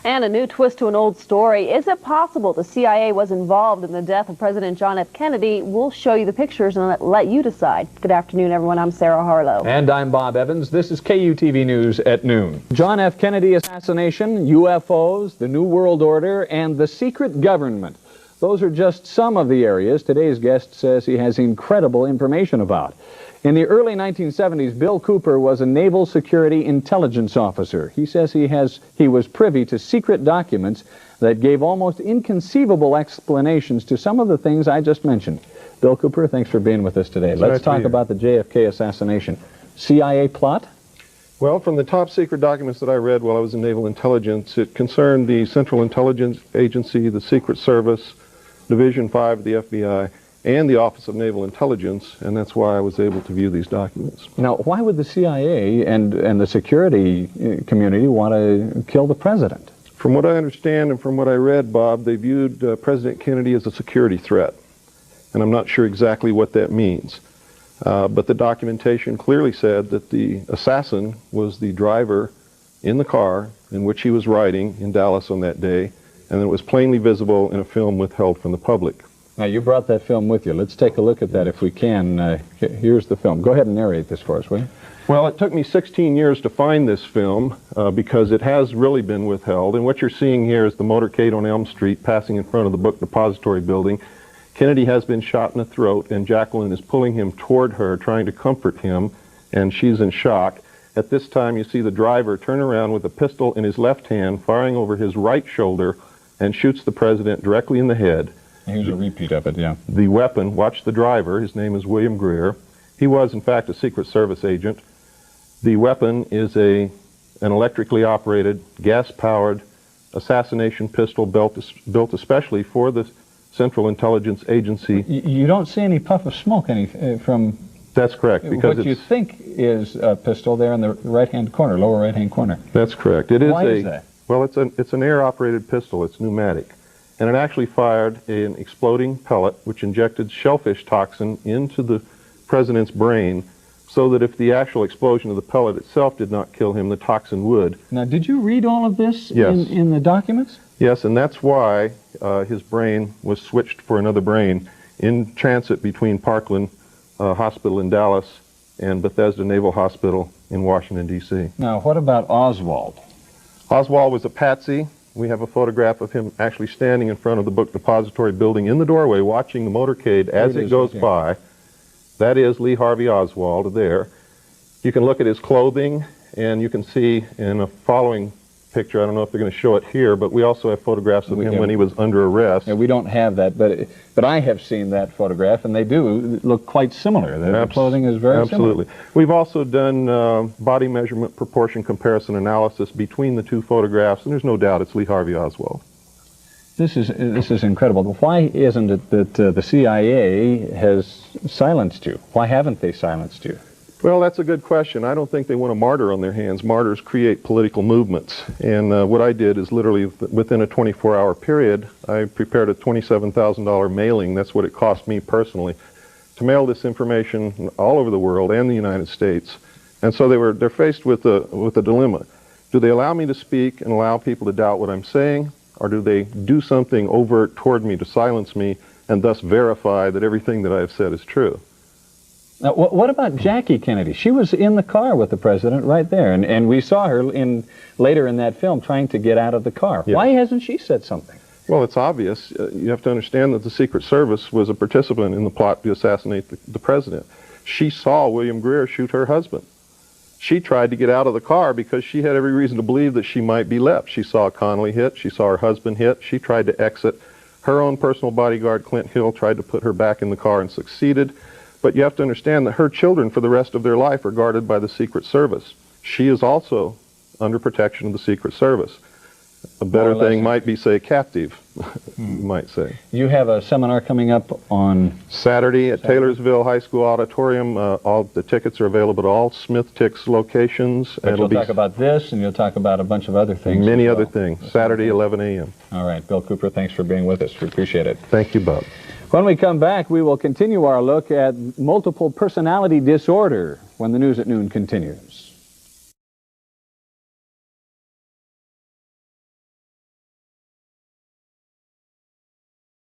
And a new twist to an old story. Is it possible the CIA was involved in the death of President John F. Kennedy? We'll show you the pictures and let you decide. Good afternoon, everyone. I'm Sarah Harlow. And I'm Bob Evans. This is KUTV News at noon. John F. Kennedy assassination, UFOs, the New World Order, and the secret government. Those are just some of the areas today's guest says he has incredible information about. In the early 1970s, Bill Cooper was a Naval Security Intelligence officer. He says he was privy to secret documents that gave almost inconceivable explanations to some of the things I just mentioned. Bill Cooper, thanks for being with us today. Let's talk about the JFK assassination. CIA plot? Well, from the top secret documents that I read while I was in Naval Intelligence, it concerned the Central Intelligence Agency, the Secret Service, Division 5 of the FBI, and the Office of Naval Intelligence, and that's why I was able to view these documents. Now, why would the CIA and the security community want to kill the president? From what I understand and from what I read, Bob, they viewed President Kennedy as a security threat, and I'm not sure exactly what that means. But the documentation clearly said that the assassin was the driver in the car in which he was riding in Dallas on that day, and it was plainly visible in a film withheld from the public. Now, you brought that film with you. Let's take a look at that if we can. Here's the film. Go ahead and narrate this for us, will you? Well, it took me 16 years to find this film because it has really been withheld. And what you're seeing here is the motorcade on Elm Street passing in front of the book depository building. Kennedy has been shot in the throat, and Jacqueline is pulling him toward her, trying to comfort him, and she's in shock. At this time, you see the driver turn around with a pistol in his left hand, firing over his right shoulder, and shoots the president directly in the head. Here's a repeat of it, yeah. The weapon, watch the driver, his name is William Greer. He was, in fact, a Secret Service agent. The weapon is an electrically operated, gas-powered assassination pistol built especially for the Central Intelligence Agency. You don't see any puff of smoke from... That's correct. Because what you think is a pistol there in the right-hand corner, lower right-hand corner. That's correct. Why is that? Well, it's an air-operated pistol. It's pneumatic. And it actually fired an exploding pellet which injected shellfish toxin into the president's brain so that if the actual explosion of the pellet itself did not kill him, the toxin would. Now, did you read all of this Yes. in the documents? Yes, and that's why his brain was switched for another brain in transit between Parkland Hospital in Dallas and Bethesda Naval Hospital in Washington, D.C. Now, what about Oswald? Oswald was a patsy. We have a photograph of him actually standing in front of the book depository building in the doorway watching the motorcade as it goes by. That is Lee Harvey Oswald there. You can look at his clothing, and you can see in a following picture, I don't know if they're going to show it here, but we also have photographs of him when he was under arrest. Yeah, we don't have that, but I have seen that photograph, and they do look quite similar. The clothing is very Absolutely. similar. We've also done body measurement proportion comparison analysis between the two photographs, and there's no doubt it's Lee Harvey Oswald. This is incredible. Why isn't it that the CIA has silenced you? Why haven't they silenced you? Well, that's a good question. I don't think they want a martyr on their hands. Martyrs create political movements. And what I did is literally within a 24-hour period, I prepared a $27,000 mailing. That's what it cost me personally to mail this information all over the world and the United States. And so they're faced with a dilemma. Do they allow me to speak and allow people to doubt what I'm saying, or do they do something overt toward me to silence me and thus verify that everything that I have said is true? Now, what about Jackie Kennedy? She was in the car with the president right there, and we saw her later in that film trying to get out of the car. Yeah. Why hasn't she said something? Well, it's obvious. You have to understand that the Secret Service was a participant in the plot to assassinate the president. She saw William Greer shoot her husband. She tried to get out of the car because she had every reason to believe that she might be left. She saw Connolly hit. She saw her husband hit. She tried to exit. Her own personal bodyguard, Clint Hill, tried to put her back in the car and succeeded. But you have to understand that her children for the rest of their life are guarded by the Secret Service. She is also under protection of the Secret Service. A better thing might be, say, captive, you might say. You have a seminar coming up on Saturday at Taylorsville High School Auditorium. All the tickets are available at all Smith Tix locations. But you'll talk about this, and you'll talk about a bunch of other things. Many other things. Saturday, 11 a.m. All right. Bill Cooper, thanks for being with us. We appreciate it. Thank you, Bob. When we come back, we will continue our look at multiple personality disorder when the News at Noon continues.